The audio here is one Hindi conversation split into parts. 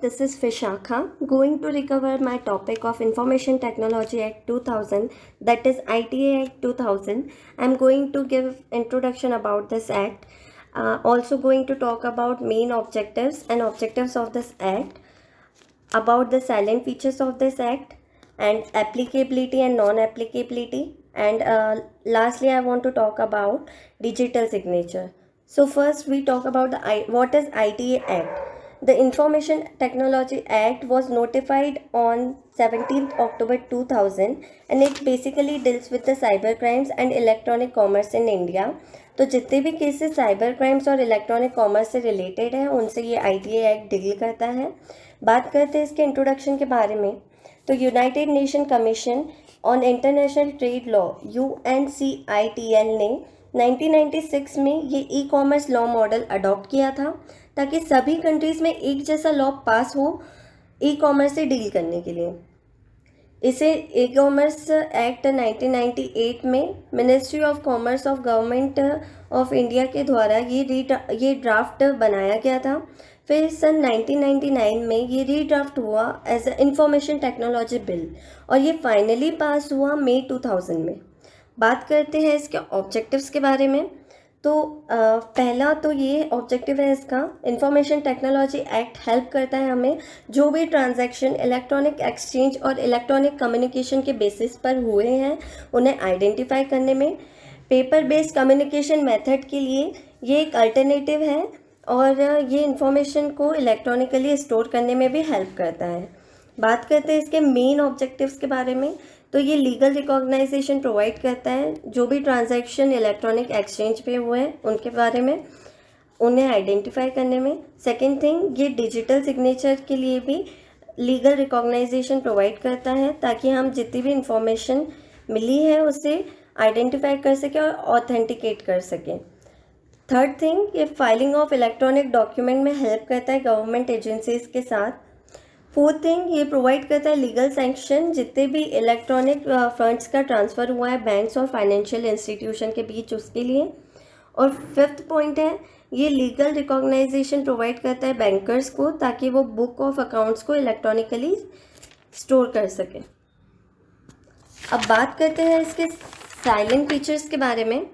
this is Vishakha, going to recover my topic of Information Technology Act 2000, that is ITA Act 2000. I'm going to give introduction about this act, also going to talk about main objectives and objectives of this act, about the silent features of this act, and applicability and non-applicability, and lastly I want to talk about digital signature. So first we talk about what is ITA Act. The Information Technology Act was notified on 17th October 2000 and it basically deals with the cyber crimes and electronic commerce in India. तो जितने भी केसेस साइबर क्राइम्स और इलेक्ट्रॉनिक कॉमर्स से रिलेटेड हैं उनसे ये ITA एक्ट डील करता है. बात करते हैं इसके इंट्रोडक्शन के बारे में. तो United nation commission on international trade law UNCITL ने 1996 में ये e commerce law model adopt किया था ताकि सभी कंट्रीज़ में एक जैसा लॉ पास हो ई कॉमर्स से डील करने के लिए. इसे ई कॉमर्स एक्ट 1998 में ministry of commerce of government of India के द्वारा ये ड्राफ्ट बनाया गया था. फिर सन 1999 में ये रीड्राफ्ट हुआ as a information technology bill और ये फाइनली पास हुआ मई 2000 में. बात करते हैं इसके ऑब्जेक्टिव्स के बारे में. तो पहला तो ये ऑब्जेक्टिव है इसका, इंफॉर्मेशन टेक्नोलॉजी एक्ट हेल्प करता है हमें जो भी ट्रांजैक्शन इलेक्ट्रॉनिक एक्सचेंज और इलेक्ट्रॉनिक कम्युनिकेशन के बेसिस पर हुए हैं उन्हें आइडेंटिफाई करने में. पेपर बेस्ड कम्युनिकेशन मेथड के लिए ये एक अल्टरनेटिव है और ये इंफॉर्मेशन को इलेक्ट्रॉनिकली स्टोर करने में भी हेल्प करता है. बात करते हैं इसके मेन ऑब्जेक्टिव्स के बारे में. तो ये लीगल रिकॉग्नाइजेशन प्रोवाइड करता है जो भी ट्रांजैक्शन इलेक्ट्रॉनिक एक्सचेंज पे हुए हैं उनके बारे में उन्हें आइडेंटिफाई करने में. सेकेंड थिंग, ये डिजिटल सिग्नेचर के लिए भी लीगल रिकॉग्नाइजेशन प्रोवाइड करता है ताकि हम जितनी भी इंफॉर्मेशन मिली है उसे आइडेंटिफाई कर सकें और ऑथेंटिकेट कर सकें. थर्ड थिंग, ये फाइलिंग ऑफ इलेक्ट्रॉनिक डॉक्यूमेंट में हेल्प करता है गवर्नमेंट एजेंसीज के साथ. फोर्थ थिंग, ये प्रोवाइड करता है लीगल सैंक्शन जितने भी इलेक्ट्रॉनिक फंड्स का ट्रांसफ़र हुआ है बैंक्स और फाइनेंशियल इंस्टीट्यूशन के बीच उसके लिए. और फिफ्थ पॉइंट है, ये लीगल रिकॉग्नाइजेशन प्रोवाइड करता है बैंकर्स को ताकि वो बुक ऑफ अकाउंट्स को इलेक्ट्रॉनिकली स्टोर कर सकें. अब बात करते हैं इसके साइलेंट फीचर्स के बारे में.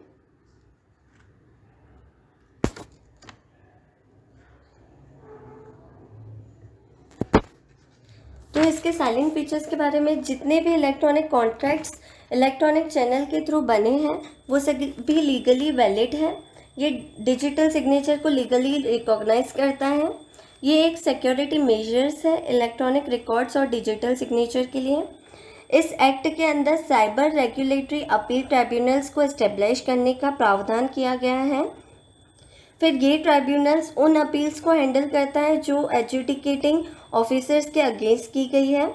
तो इसके साइलेंट फीचर्स के बारे में, जितने भी इलेक्ट्रॉनिक कॉन्ट्रैक्ट्स इलेक्ट्रॉनिक चैनल के थ्रू बने हैं वो सभी लीगली वैलिड है. ये डिजिटल सिग्नेचर को लीगली रिकॉग्नाइज करता है. ये एक सिक्योरिटी मेजर्स है इलेक्ट्रॉनिक रिकॉर्ड्स और डिजिटल सिग्नेचर के लिए. इस एक्ट के अंदर साइबर रेगुलेटरी अपील ट्राइब्यूनल्स को इस्टेब्लिश करने का प्रावधान किया गया है. फिर ये ट्राइब्यूनल्स उन अपील्स को हैंडल करता है जो एडजुडिकेटिंग ऑफिसर्स के अगेंस्ट की गई है.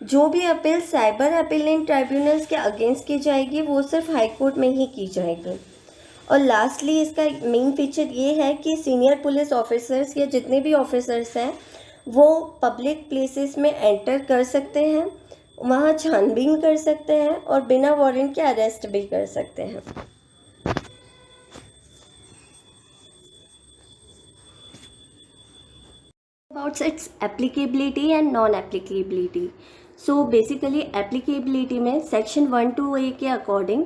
जो भी अपील साइबर अपीलिंग ट्राइब्यूनल्स के अगेंस्ट की जाएगी वो सिर्फ हाई कोर्ट में ही की जाएगी. और लास्टली इसका मेन फीचर ये है कि सीनियर पुलिस ऑफिसर्स या जितने भी ऑफिसर्स हैं वो पब्लिक प्लेसेस में एंटर कर सकते हैं, वहाँ छानबीन कर सकते हैं और बिना वारंट के अरेस्ट भी कर सकते हैं. About its applicability and non-applicability. So basically applicability में सेक्शन 1(2)(a) के अकॉर्डिंग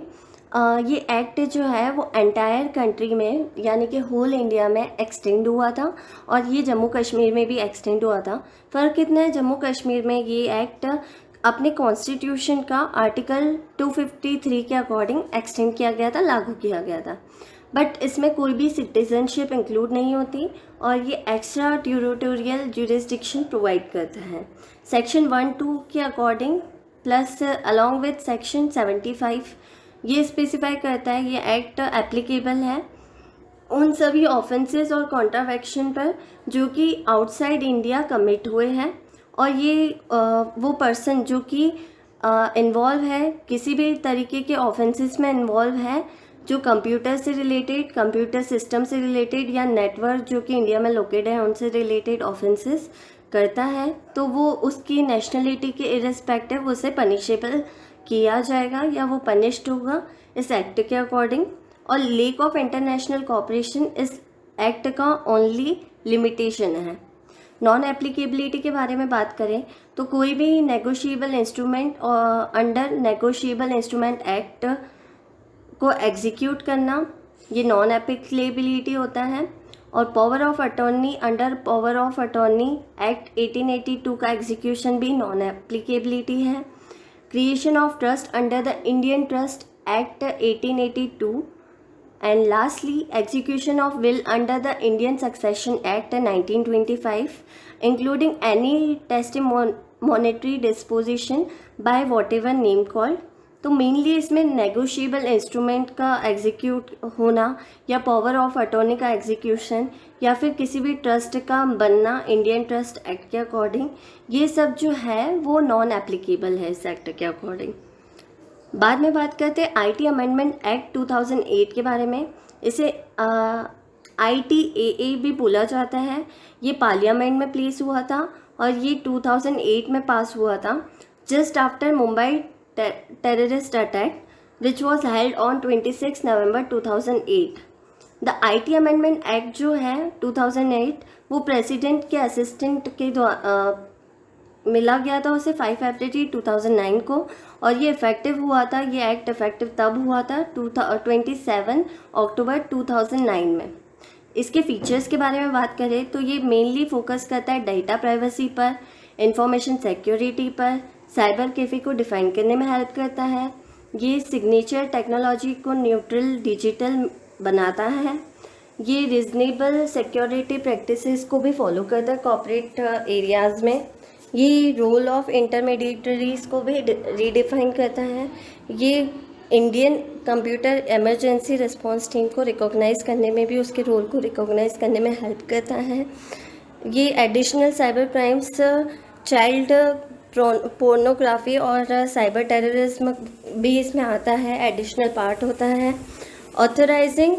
ये एक्ट जो है वो एंटायर कंट्री में यानी कि होल इंडिया में एक्सटेंड हुआ था और ये जम्मू कश्मीर में भी एक्सटेंड हुआ था. फ़र्क कितना है, जम्मू कश्मीर में ये एक्ट अपने कॉन्स्टिट्यूशन का आर्टिकल 253 के अकॉर्डिंग एक्सटेंड किया गया था, लागू किया गया था. बट इसमें कोई भी सिटीजनशिप इंक्लूड नहीं होती और ये एक्स्ट्रा टेरिटोरियल जुरिस्डिक्शन प्रोवाइड करता है. सेक्शन 1(2) के according plus along with section 75 ये स्पेसिफाई करता है ये एक्ट एप्लीकेबल है उन सभी ऑफेंसेस और कॉन्ट्रावेक्शन पर जो कि आउटसाइड इंडिया कमिट हुए हैं और ये वो पर्सन जो कि इन्वॉल्व है किसी भी तरीके के ऑफेंसेस में इन्वॉल्व है जो कंप्यूटर से रिलेटेड, कंप्यूटर सिस्टम से रिलेटेड या नेटवर्क जो कि इंडिया में लोकेट है उनसे रिलेटेड ऑफेंसेस करता है तो वो उसकी नेशनलिटी के इर्रेस्पेक्टिव उसे पनिशेबल किया जाएगा या वो पनिश्ड होगा इस एक्ट के अकॉर्डिंग. और लेक ऑफ इंटरनेशनल कोऑपरेशन इस एक्ट का ओनली लिमिटेशन है. नॉन एप्लीकेबिलिटी के बारे में बात करें तो कोई भी negotiable instrument under negotiable instrument act को एग्जीक्यूट करना, ये नॉन एप्लीकेबिलिटी होता है। और power of attorney under power of attorney act 1882 का एग्जीक्यूशन भी नॉन एप्लीकेबिलिटी है। Creation of trust under the Indian trust act 1882 and lastly execution of will under the Indian Succession Act 1925 including any testimoniatory disposition by whatever name called। तो मेनली इसमें नेगोशिएबल इंस्ट्रूमेंट का एग्जीक्यूट होना या पावर ऑफ अटॉर्नी का एग्जीक्यूशन या फिर किसी भी ट्रस्ट का बनना इंडियन ट्रस्ट एक्ट के अकॉर्डिंग, ये सब जो है वो नॉन एप्लीकेबल है इस एक्ट के अकॉर्डिंग। बाद में बात करते हैं आईटी अमेंडमेंट एक्ट 2008 के बारे में। इसे ITAA भी बोला जाता है। ये पार्लियामेंट में प्लेस हुआ था और ये 2008 में पास हुआ था, just after Mumbai terrorist attack which was held on 26 November 2008। The IT amendment act जो है 2008 वो प्रेसिडेंट के असिस्टेंट के द्वारा मिला गया था उसे 5 फरवरी 2009 को, और ये इफ़ेक्टिव हुआ था, ये एक्ट इफ़ेक्टिव तब हुआ था 27 अक्टूबर 2009 में। इसके फीचर्स के बारे में बात करें तो ये मेनली फोकस करता है डेटा प्राइवेसी पर, इंफॉर्मेशन सिक्योरिटी पर, साइबर कैफे को डिफ़ाइन करने में हेल्प करता है। ये सिग्नेचर टेक्नोलॉजी को न्यूट्रल डिजिटल बनाता है। ये रीजनेबल सिक्योरिटी प्रैक्टिसेस को भी फॉलो करता है कॉर्पोरेट एरियाज़ में। ये रोल ऑफ इंटरमीडिएटरीज को भी रीडिफाइन करता है। ये Indian computer emergency response team को रिकॉग्नाइज़ करने में भी, उसके रोल को रिकॉग्नाइज़ करने में हेल्प करता है। ये additional cyber crimes, child pornography और साइबर टेररिज्म भी इसमें आता है, एडिशनल पार्ट होता है। Authorising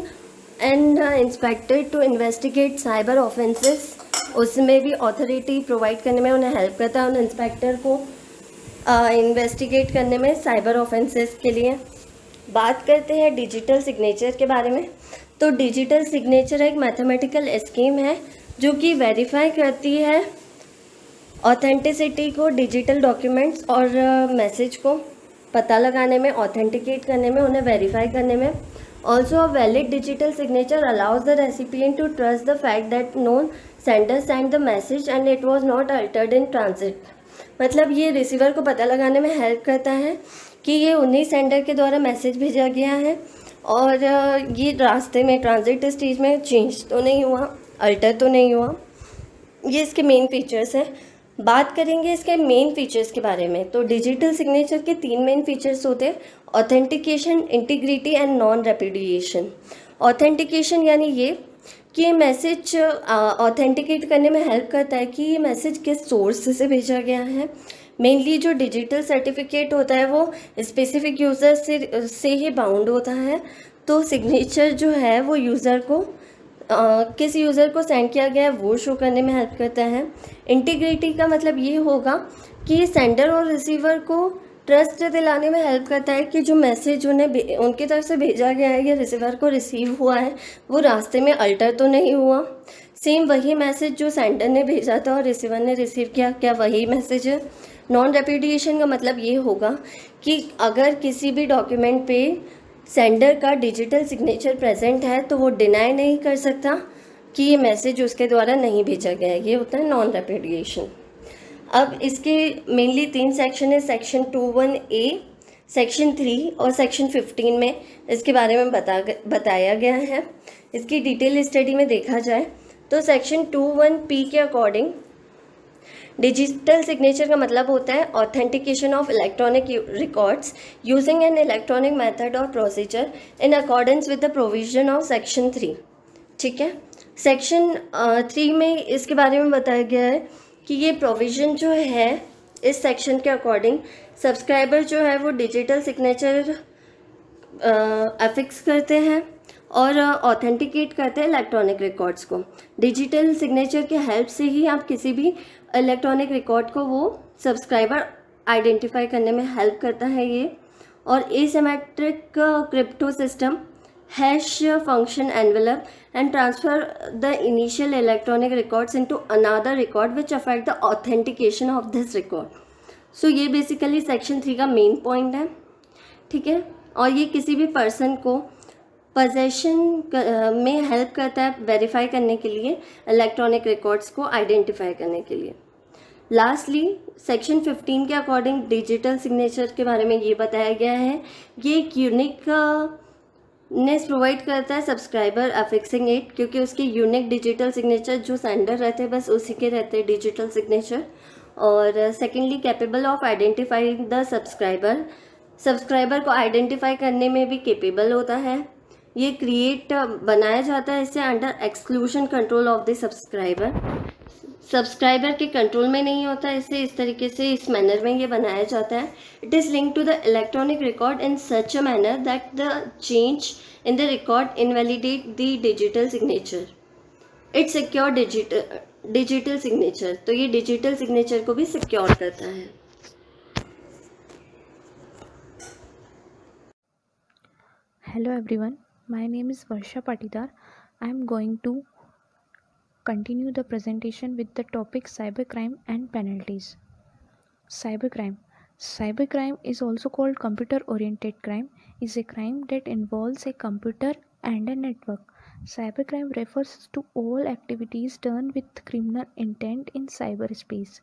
and inspector to investigate cyber offences, उसमें भी अथॉरिटी प्रोवाइड करने में उन्हें हेल्प करता है उन इंस्पेक्टर को इन्वेस्टिगेट करने में साइबर ऑफेंसेस के लिए। बात करते हैं डिजिटल सिग्नेचर के बारे में। तो डिजिटल सिग्नेचर एक मैथमेटिकल स्कीम है जो कि वेरीफाई करती है ऑथेंटिसिटी को, डिजिटल डॉक्यूमेंट्स और मैसेज को पता लगाने में, ऑथेंटिकेट करने में, उन्हें वेरीफाई करने में। Also a valid digital signature allows the recipient to trust the fact that known sender send the message and it was not altered in transit. मतलब ये रिसीवर को पता लगाने में हेल्प करता है कि ये उन्हीं सेंडर के द्वारा मैसेज भेजा गया है और ये रास्ते में ट्रांजिट स्टेज में चेंज तो नहीं हुआ, अल्टर तो नहीं हुआ। ये इसके मेन फीचर्स हैं। बात करेंगे इसके मेन फीचर्स के बारे में। तो डिजिटल सिग्नेचर के 3 मेन फीचर्स होते हैं: authentication, integrity and non repudiation. Authentication यानी ये कि ये मैसेज ऑथेंटिकेट करने में हेल्प करता है कि ये मैसेज किस सोर्स से भेजा गया है। मेनली जो डिजिटल सर्टिफिकेट होता है वो स्पेसिफिक यूज़र से ही बाउंड होता है। तो सिग्नेचर जो है वो यूज़र को किस यूज़र को सेंड किया गया है वो शो करने में हेल्प करता है। इंटीग्रिटी का मतलब ये होगा कि सेंडर और रिसीवर को ट्रस्ट दिलाने में हेल्प करता है कि जो मैसेज उन्हें उनकी तरफ से भेजा गया है या रिसीवर को रिसीव हुआ है वो रास्ते में अल्टर तो नहीं हुआ। सेम वही मैसेज जो सेंडर ने भेजा था और रिसीवर ने रिसीव किया, क्या वही मैसेज है। नॉन रेपुडिएशन का मतलब ये होगा कि अगर किसी भी डॉक्यूमेंट पे सेंडर का डिजिटल सिग्नेचर प्रेजेंट है तो वो डिनाई नहीं कर सकता कि ये मैसेज उसके द्वारा नहीं भेजा गया है। ये होता है नॉन रेपुडिएशन। अब इसके मेनली 3 सेक्शन है। सेक्शन 21A, सेक्शन 3 और सेक्शन 15 में इसके बारे में बताया गया है। इसकी डिटेल स्टडी में देखा जाए तो सेक्शन 21P के अकॉर्डिंग डिजिटल सिग्नेचर का मतलब होता है authentication of electronic records using an electronic method और procedure in accordance with the provision of section 3। ठीक है। सेक्शन 3 में इसके बारे में बताया गया है कि ये प्रोविज़न जो है इस सेक्शन के अकॉर्डिंग सब्सक्राइबर जो है वो डिजिटल सिग्नेचर अफिक्स करते हैं और ऑथेंटिकेट करते हैं इलेक्ट्रॉनिक रिकॉर्ड्स को। डिजिटल सिग्नेचर के हेल्प से ही आप किसी भी इलेक्ट्रॉनिक रिकॉर्ड को वो सब्सक्राइबर आइडेंटिफाई करने में हेल्प करता है ये। और asymmetric crypto system hash function envelope and transfer the initial electronic records into another record which affect the authentication of this record. So ये बेसिकली सेक्शन 3 का मेन पॉइंट है, ठीक है. और ये किसी भी पर्सन को पोजेशन में हेल्प करता है वेरीफाई करने के लिए, इलेक्ट्रॉनिक रिकॉर्ड्स को आइडेंटिफाई करने के लिए. लास्टली सेक्शन 15 के अकॉर्डिंग डिजिटल सिग्नेचर के बारे में ये बताया गया है. ये एक यूनिक नेस प्रोवाइड करता है सब्सक्राइबर अफिक्सिंग इट, क्योंकि उसके यूनिक डिजिटल सिग्नेचर जो सेंडर रहते हैं बस उसी के रहते हैं डिजिटल सिग्नेचर. और secondly capable of identifying the subscriber को आइडेंटिफाई करने में भी केपेबल होता है. ये क्रिएट बनाया जाता है इससे under exclusion control of the subscriber के कंट्रोल में नहीं होता. इससे इस तरीके से इस मैनर में ये बनाया जाता है. It is link to the electronic record in such a manner that the change in the record invalidate the digital signature. It secure digital signature. तो ये डिजिटल सिग्नेचर को भी सिक्योर करता है. Hello everyone, my name is Varsha Patidar. I am going to continue the presentation with the topic cybercrime and penalties. Cybercrime. Cybercrime is also called computer-oriented crime, is a crime that involves a computer and a network. Cybercrime refers to all activities done with criminal intent in cyberspace.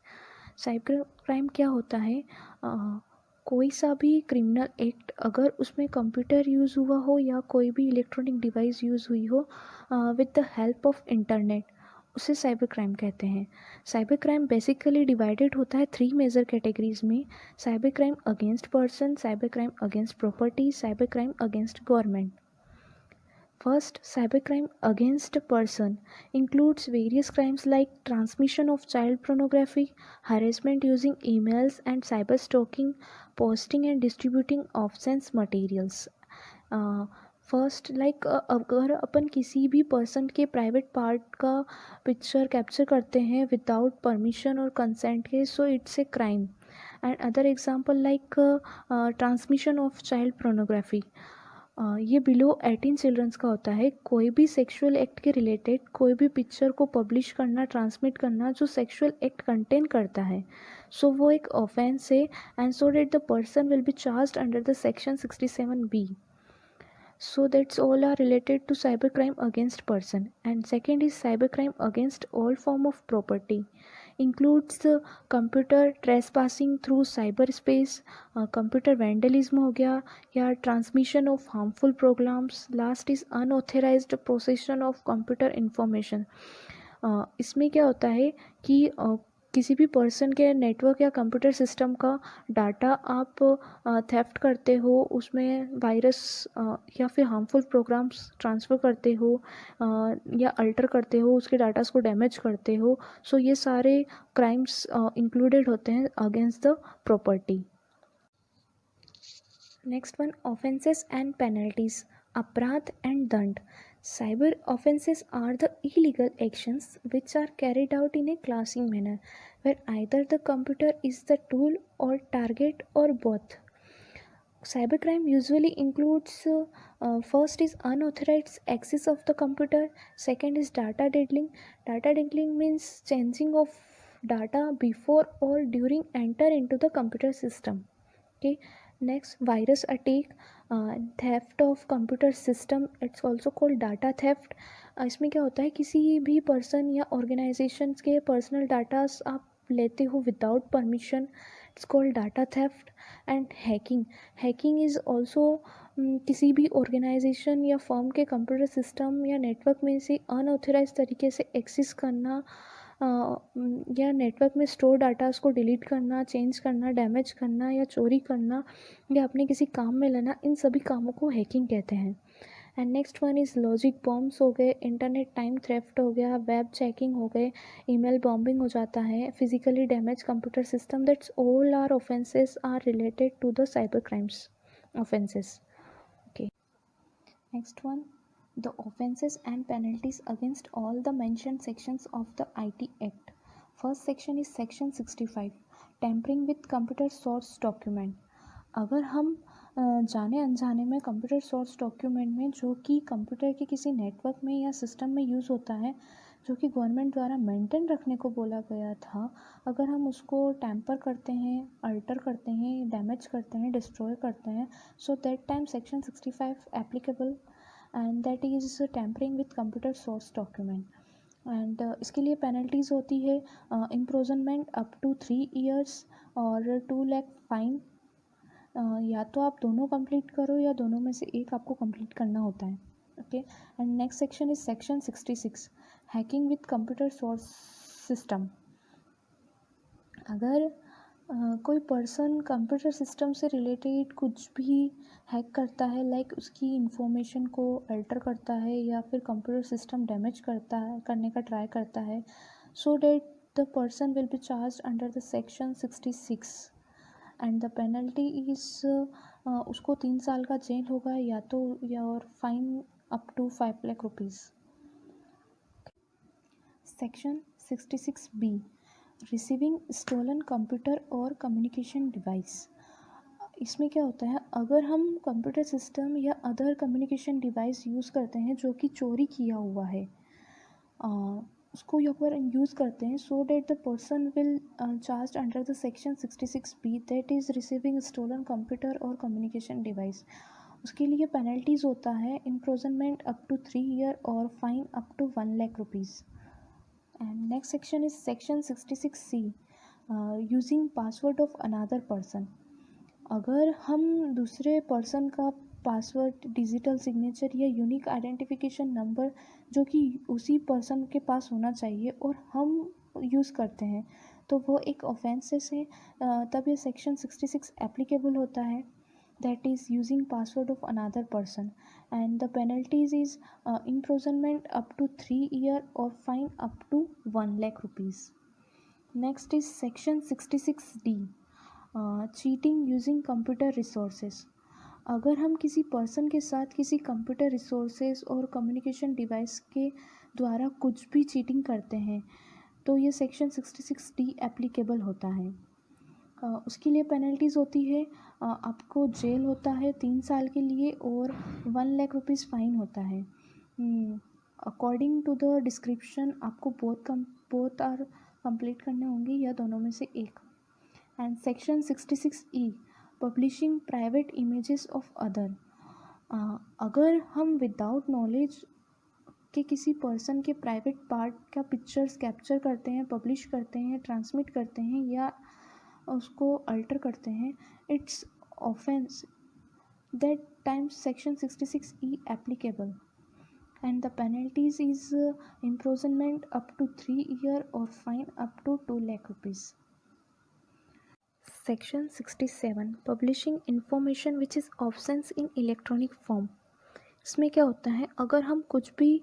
Cyber क्या होता है? कोई सा भी क्रिमिनल एक्ट अगर उसमें कंप्यूटर यूज़ हुआ हो या कोई भी इलेक्ट्रॉनिक डिवाइस यूज़ हुई हो with the help of internet, उसे साइबर क्राइम कहते हैं. साइबर क्राइम बेसिकली डिवाइडेड होता है 3 मेजर कैटेगरीज में: cyber crime against person, cyber crime against property, cyber crime against government. First, cybercrime against a person includes various crimes like transmission of child pornography, harassment using emails and cyberstalking, posting and distributing offense materials. First अगर अपन किसी भी पर्सन के प्राइवेट पार्ट का पिक्चर कैप्चर करते हैं विदाउट परमिशन और कंसेंट के, so it's a crime. And other example like transmission of child pornography, ये बिलो 18 चिल्ड्रंस का होता है. कोई भी सेक्सुअल एक्ट के रिलेटेड कोई भी पिक्चर को पब्लिश करना, ट्रांसमिट करना जो सेक्सुअल एक्ट कंटेन करता है, सो वो एक ऑफेंस है. And so that the person will be charged under the section 67B. So that's all are related to cybercrime against person. And second is cybercrime against all form of property. Includes computer trespassing through cyberspace, computer vandalism हो गया, या transmission of harmful programs. Last is unauthorized possession of computer information. इसमें क्या होता है कि किसी भी पर्सन के नेटवर्क या कंप्यूटर सिस्टम का डाटा आप थेफ्ट करते हो, उसमें वायरस या फिर हार्मफुल प्रोग्राम्स ट्रांसफ़र करते हो या अल्टर करते हो, उसके डाटास को डैमेज करते हो, सो ये सारे क्राइम्स इंक्लूडेड होते हैं against the property. Next one, offences and penalties. अपराध एंड दंड. Cyber offenses are the illegal actions which are carried out in a classing manner, where either the computer is the tool or target or both. Cybercrime usually includes first is unauthorized access of the computer, second is data diddling. Data diddling means changing of data before or during enter into the computer system. Okay. Next, virus attack, theft of computer system, it's also called data theft. इसमें क्या होता है, किसी भी पर्सन या ऑर्गेनाइजेशंस के पर्सनल डाटास आप लेते हो without permission, it's called data theft. And hacking is also किसी भी ऑर्गेनाइजेशन या फर्म के कंप्यूटर सिस्टम या नेटवर्क में से अनऑथराइज तरीके से एक्सेस करना या नेटवर्क में स्टोर डाटास को डिलीट करना, चेंज करना, डैमेज करना या चोरी करना या अपने किसी काम में लेना, इन सभी कामों को हैकिंग कहते हैं. And next one is logic bombs हो गए, इंटरनेट टाइम थ्रेफ्ट हो गया, वेब चेकिंग हो गए, ईमेल बॉम्बिंग हो जाता है, physically damage computer system. That's all are offences are related to the cyber crimes offences. Okay, next one, the offences and penalties against all the mentioned sections of the IT Act. First section is section 65, tampering with computer source document. अगर हम जाने अनजाने में कंप्यूटर सोर्स डॉक्यूमेंट में जो कि कंप्यूटर के किसी नेटवर्क में या सिस्टम में यूज़ होता है, जो कि गवर्नमेंट द्वारा मेंटेन रखने को बोला गया था, अगर हम उसको टैम्पर करते हैं, अल्टर करते हैं, डैमेज करते हैं, डिस्ट्रॉय करते हैं, so that time section 65 applicable, and that is tampering with computer source document. And इसके लिए पेनल्टीज़ होती है इम्प्रोजनमेंट अप टू 3 ईयर्स और 2 लाख फाइन। या तो आप दोनों कंप्लीट करो या दोनों में से एक आपको कंप्लीट करना होता है। Okay, and next section is section 66, hacking with computer source system. अगर कोई पर्सन कंप्यूटर सिस्टम से रिलेटेड कुछ भी हैक करता है, लाइक उसकी इंफॉर्मेशन को अल्टर करता है या फिर कंप्यूटर सिस्टम डैमेज करने का ट्राई करता है, so that the person will be charge under the section 66 and the penalty is उसको 3 साल का जेल होगा या तो या और fine up to 5 lakh rupees. Section 66B, receiving stolen computer और कम्युनिकेशन डिवाइस। इसमें क्या होता है, अगर हम कंप्यूटर सिस्टम या अदर कम्युनिकेशन डिवाइस यूज़ करते हैं जो कि चोरी किया हुआ है, उसको अगर यूज़ करते हैं, so that the person will charge under the section 66B, that is receiving stolen computer और कम्युनिकेशन डिवाइस। उसके लिए पेनल्टीज़ होता है इम्प्रोजनमेंट अप टू 3 ईयर और fine up to 1 lakh rupees. And next section is section 66C, using password of another person. अगर हम दूसरे पर्सन का पासवर्ड, डिजिटल सिग्नेचर या यूनिक आइडेंटिफिकेशन नंबर जो कि उसी पर्सन के पास होना चाहिए और हम यूज़ करते हैं, तो वो एक ऑफेंसेस है, तब ये सेक्शन 66 एप्लीकेबल होता है, that is using password of another person, and the penalties is imprisonment up to 3 year और fine up to 1 lakh rupees. Next is section 66D, cheating using computer resources. अगर हम किसी पर्सन के साथ किसी कंप्यूटर रिसोर्सेज और कम्युनिकेशन डिवाइस के द्वारा कुछ भी चीटिंग करते हैं, तो ये सेक्शन 66D एप्लीकेबल होता है। उसके लिए पेनल्टीज़ होती है, आपको जेल होता है 3 साल के लिए और 1 लाख रुपीज़ फाइन होता है। अकॉर्डिंग टू द डिस्क्रिप्शन आपको बोथ आर कंप्लीट करने होंगे या दोनों में से एक। And section 66E, publishing private images of other. अगर हम विदाउट नॉलेज के किसी पर्सन के प्राइवेट पार्ट का पिक्चर्स कैप्चर करते हैं, पब्लिश करते हैं, ट्रांसमिट करते हैं या उसको अल्टर करते हैं, it's offence, that times section 66E applicable, and the penalties is imprisonment up to 3 year और fine up to 2 lakh rupees. Section 67, publishing information which is offence in electronic form. इसमें क्या होता है, अगर हम कुछ भी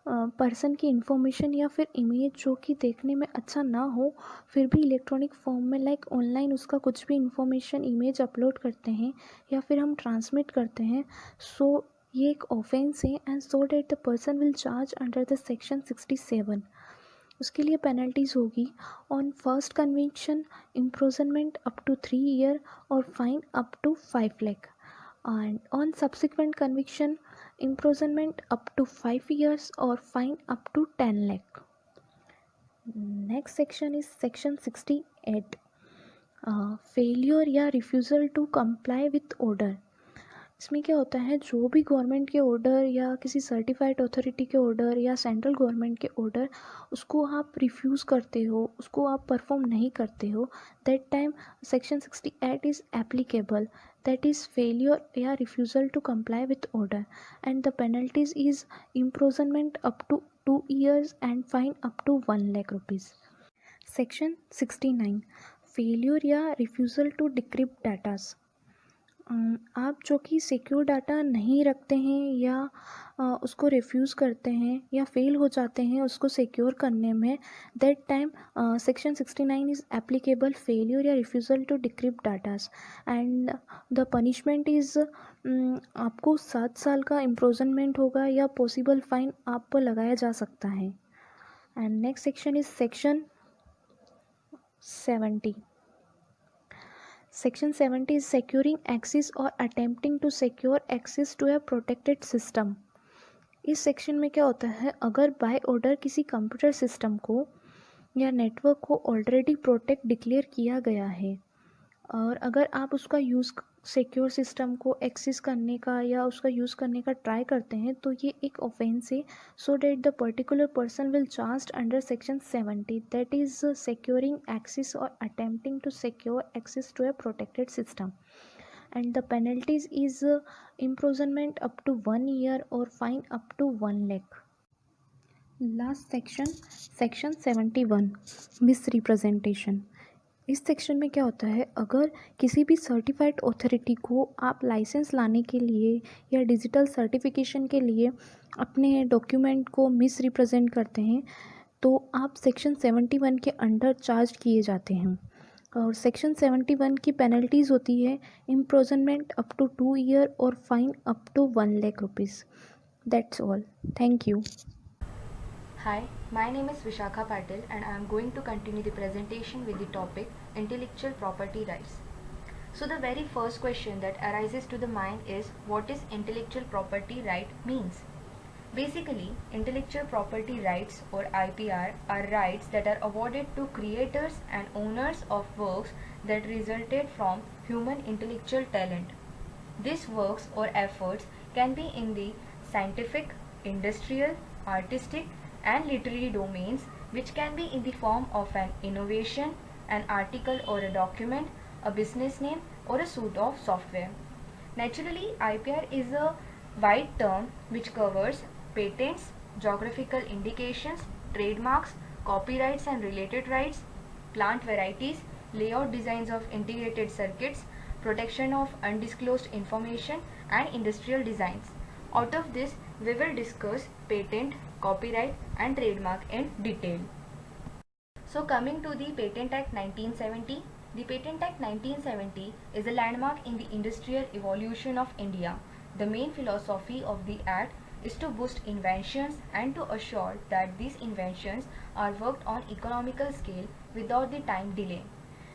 पर्सन की इंफॉर्मेशन या फिर इमेज जो कि देखने में अच्छा ना हो, फिर भी इलेक्ट्रॉनिक फॉर्म में लाइक ऑनलाइन उसका कुछ भी इंफॉर्मेशन इमेज अपलोड करते हैं या फिर हम ट्रांसमिट करते हैं, सो ये एक ऑफेंस है, and so that the person will charge under the section 67। उसके लिए पेनल्टीज़ होगी on first conviction imprisonment up to 3 year और fine up to 5 lakh, and on subsequent conviction imprisonment up to 5 years or fine up to 10 lakh. Next section is section 68, failure या refusal to comply with order। इसमें क्या होता है, जो भी गवर्नमेंट के ऑर्डर या किसी सर्टिफाइड अथॉरिटी के ऑर्डर या सेंट्रल गवर्नमेंट के ऑर्डर, उसको आप रिफ्यूज़ करते हो, उसको आप परफॉर्म नहीं करते हो, that time section 68 is applicable, that is failure या refusal to comply with order, and the penalties is imprisonment up to 2 years and fine up to 1 lakh rupees. Section 69, failure या रिफ्यूज़ल टू डिक्रिप्ट डाटास। आप जो कि सिक्योर डाटा नहीं रखते हैं या उसको रिफ्यूज़ करते हैं या फेल हो जाते हैं उसको सिक्योर करने में, that time section 69 is applicable, failure या refusal to decrypt datas, and the punishment is आपको 7 साल का इम्प्रोजनमेंट होगा या पॉसिबल फाइन आप पर लगाया जा सकता है। And next section is section 70, Section 70 is securing access or attempting to secure access to a protected system. इस सेक्शन में क्या होता है, अगर बाय ऑर्डर किसी कंप्यूटर सिस्टम को या नेटवर्क को ऑलरेडी प्रोटेक्ट डिक्लेयर किया गया है और अगर आप उसका यूज़ सिक्योर सिस्टम को एक्सेस करने का या उसका यूज़ करने का ट्राई करते हैं तो ये एक ऑफेंस है. So that the particular person will charge under section 70, that is securing access or attempting to secure access to a protected system, and the penalties is imprisonment up to 1 year or fine up to 1 lakh. Last section 71 misrepresentation. इस सेक्शन में क्या होता है, अगर किसी भी सर्टिफाइड अथॉरिटी को आप लाइसेंस लाने के लिए या डिजिटल सर्टिफिकेशन के लिए अपने डॉक्यूमेंट को मिस रिप्रेजेंट करते हैं तो आप सेक्शन 71 के अंडर चार्ज किए जाते हैं. और सेक्शन 71 की पेनल्टीज़ होती है इम्प्रिजनमेंट अप टू 2 ईयर और fine up to 1 lakh rupees. That's all. Thank you. Hi, my name is Vishakha Patil and I am going to continue the presentation with the topic Intellectual Property Rights. So the very first question that arises to the mind is what is intellectual property right means? Basically, intellectual property rights or IPR are rights that are awarded to creators and owners of works that resulted from human intellectual talent. These works or efforts can be in the scientific, industrial, artistic, and literary domains, which can be in the form of an innovation, an article or a document, a business name, or a suite of software. Naturally, IPR is a wide term which covers patents, geographical indications, trademarks, copyrights and related rights, plant varieties, layout designs of integrated circuits, protection of undisclosed information, and industrial designs. Out of this, we will discuss patent, copyright and trademark in detail. So coming to the Patent Act 1970, the Patent Act 1970 is a landmark in the industrial evolution of India. The main philosophy of the Act is to boost inventions and to assure that these inventions are worked on economical scale without the time delay.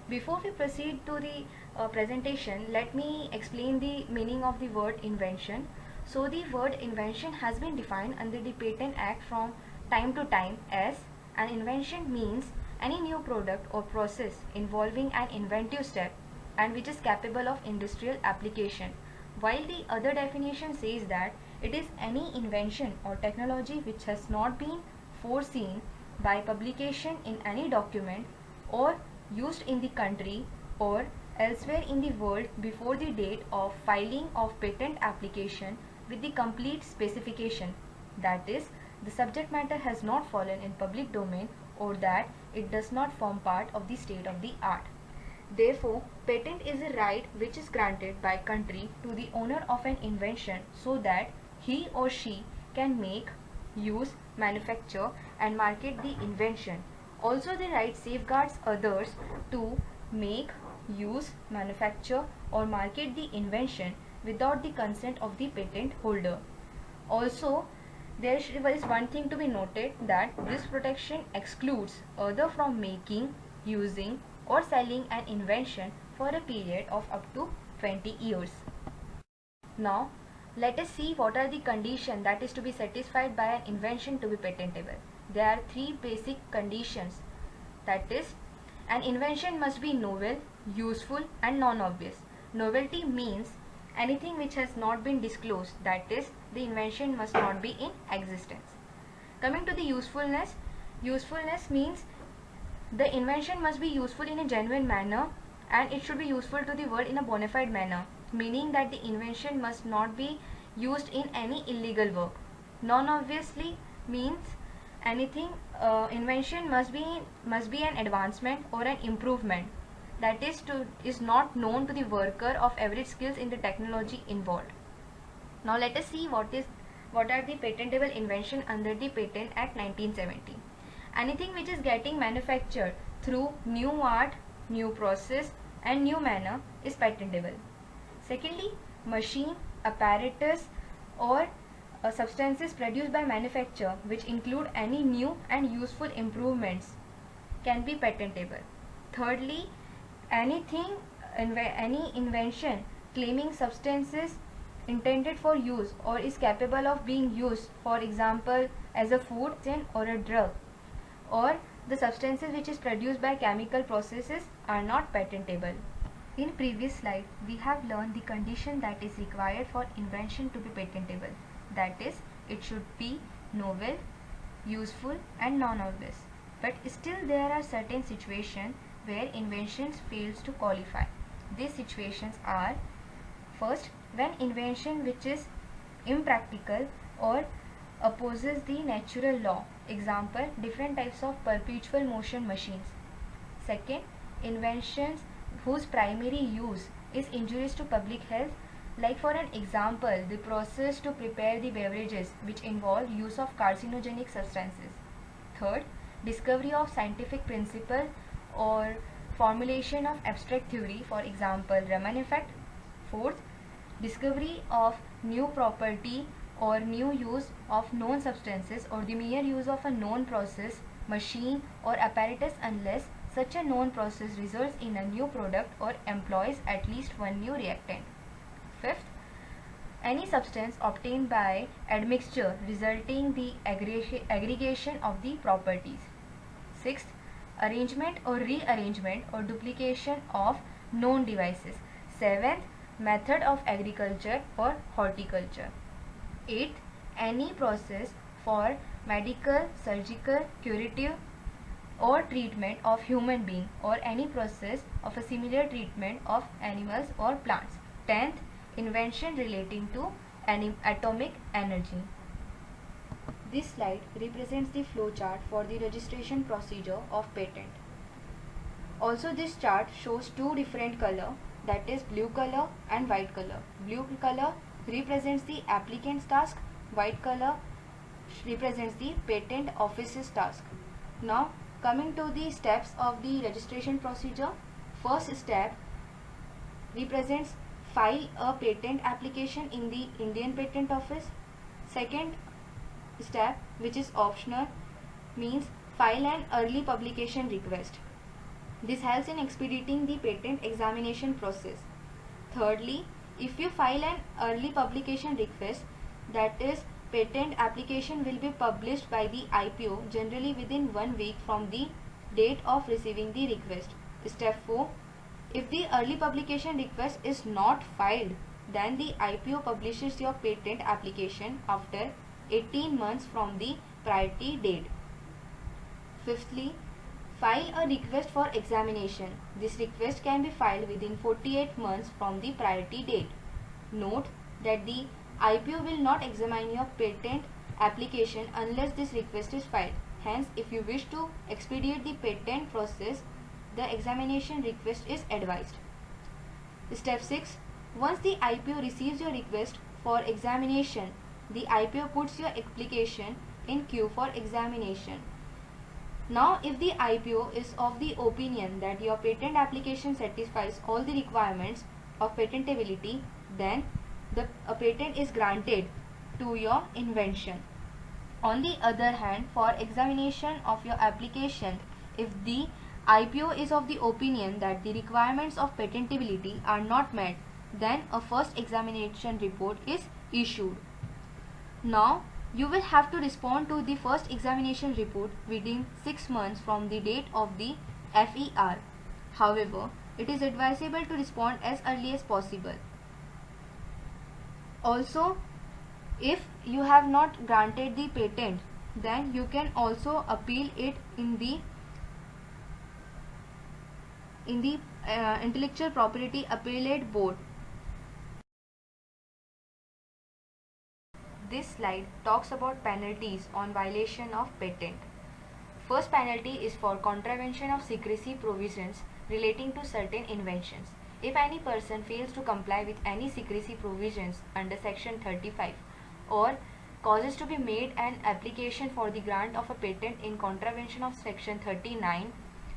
Before we proceed to the presentation, let me explain the meaning of the word invention. So the word invention has been defined under the Patent Act from time to time as an invention means any new product or process involving an inventive step and which is capable of industrial application, while the other definition says that it is any invention or technology which has not been foreseen by publication in any document or used in the country or elsewhere in the world before the date of filing of patent application with the complete specification, that is, the subject matter has not fallen in public domain or that it does not form part of the state of the art. Therefore, patent is a right which is granted by country to the owner of an invention so that he or she can make, use, manufacture and market the invention. Also, the right safeguards others to make, use, manufacture or market the invention without the consent of the patent holder. Also, there is one thing to be noted that this protection excludes other from making, using or selling an invention for a period of up to 20 years. Now, let us see what are the conditions that is to be satisfied by an invention to be patentable. There are three basic conditions, that is, an invention must be novel, useful and non-obvious. Novelty means anything which has not been disclosed, that is, the invention must not be in existence. Coming to the usefulness, usefulness means the invention must be useful in a genuine manner and it should be useful to the world in a bona fide manner, meaning that the invention must not be used in any illegal work. Non-obviously means anything invention must be an advancement or an improvement, that is not known to the worker of average skills in the technology involved. Now let us see what are the patentable invention under the Patent Act 1970. Anything which is getting manufactured through new art, new process and new manner is patentable. Secondly, machine, apparatus or substances produced by manufacture which include any new and useful improvements can be patentable. Thirdly, anything any invention claiming substances intended for use or is capable of being used, for example as a food or a drug, or the substances which is produced by chemical processes are not patentable. In previous slide, we have learned the condition that is required for invention to be patentable. That is, it should be novel, useful and non-obvious. But still there are certain situations where inventions fails to qualify. These situations are: first, when invention which is impractical or opposes the natural law, example different types of perpetual motion machines. Second, inventions whose primary use is injurious to public health, like for an example the process to prepare the beverages which involve use of carcinogenic substances. Third, discovery of scientific principle or formulation of abstract theory, for example Raman effect. Fourth, discovery of new property or new use of known substances or the mere use of a known process, machine or apparatus unless such a known process results in a new product or employs at least one new reactant. Fifth, any substance obtained by admixture resulting the aggregation of the properties. Sixth, arrangement or rearrangement or duplication of known devices. Seventh, method of agriculture or horticulture. Eighth, any process for medical, surgical, curative or treatment of human being or any process of a similar treatment of animals or plants. 10th, invention relating to atomic energy. This slide represents the flowchart for the registration procedure of patent. Also, this chart shows two different color, that is blue color and white color. Blue color represents the applicant's task, white color represents the patent office's task. Now coming to the steps of the registration procedure. First step represents file a patent application in the Indian Patent Office. Second step, which is optional, means file an early publication request. This helps in expediting the patent examination process. Thirdly, if you file an early publication request, that is patent application will be published by the IPO generally within 1 week from the date of receiving the request. Step 4. If the early publication request is not filed, then the IPO publishes your patent application after 18 months from the priority date. Fifthly, file a request for examination. This request can be filed within 48 months from the priority date. Note that the IPO will not examine your patent application unless this request is filed. Hence, if you wish to expedite the patent process, the examination request is advised. Step 6. Once the IPO receives your request for examination, the IPO puts your application in queue for examination. Now, if the IPO is of the opinion that your patent application satisfies all the requirements of patentability, then a patent is granted to your invention. On the other hand, for examination of your application, if the IPO is of the opinion that the requirements of patentability are not met, then a first examination report is issued. Now, you will have to respond to the first examination report within 6 months from the date of the FER. However, it is advisable to respond as early as possible. Also, if you have not granted the patent, then you can also appeal it in the Intellectual Property Appellate Board. This slide talks about penalties on violation of patent. First penalty is for contravention of secrecy provisions relating to certain inventions. If any person fails to comply with any secrecy provisions under section 35 or causes to be made an application for the grant of a patent in contravention of section 39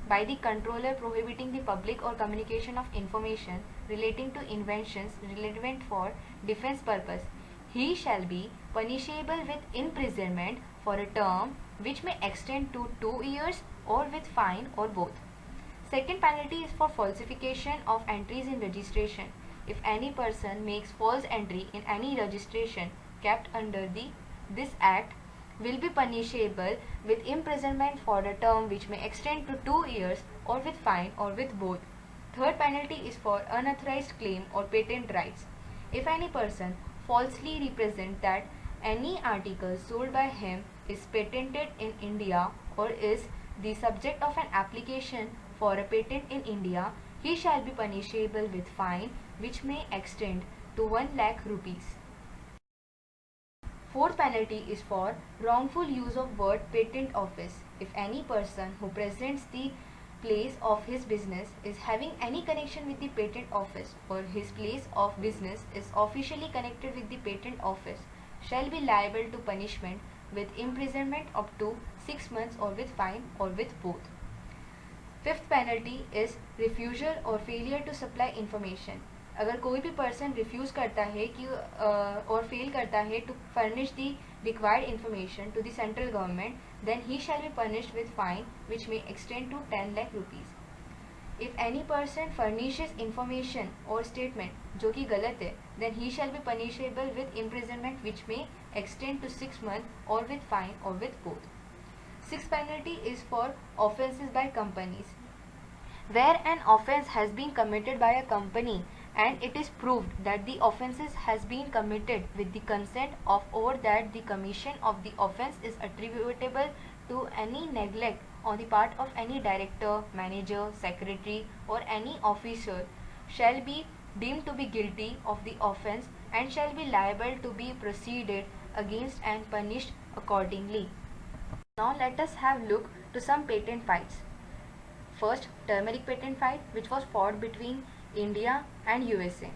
by the controller prohibiting the public or communication of information relating to inventions relevant for defense purpose, he shall be punishable with imprisonment for a term which may extend to 2 years or with fine or both. Second penalty is for falsification of entries in registration. If any person makes false entry in any registration kept under this act, will be punishable with imprisonment for a term which may extend to 2 years, or with fine, or with both. Third penalty is for unauthorized claim or patent rights. If any person falsely represents that any article sold by him is patented in India or is the subject of an application for a patent in India, he shall be punishable with fine which may extend to 1 lakh rupees. Fourth penalty is for wrongful use of word patent office. If any person who presents the place of his business is having any connection with the patent office, or his place of business is officially connected with the patent office, shall be liable to punishment with imprisonment up to 6 months, or with fine, or with both. Fifth penalty is refusal और फेलियर टू सप्लाई इंफॉर्मेशन. अगर कोई भी पर्सन रिफ्यूज करता है कि और फेल करता है to furnish the required information to the central government, then he shall be punished with fine which may extend to 10 lakh rupees. If any person furnishes information or statement जो कि गलत है, then he shall be punishable with imprisonment which may extend to 6 months, or with fine, or with both. Sixth penalty is for offences by companies. Where an offence has been committed by a company and it is proved that the offences has been committed with the consent of, or that the commission of the offence is attributable to any neglect on the part of any director, manager, secretary, or any officer, shall be deemed to be guilty of the offence and shall be liable to be proceeded against and punished accordingly. Now let us have look to some patent fights. First, turmeric patent fight, which was fought between India and USA.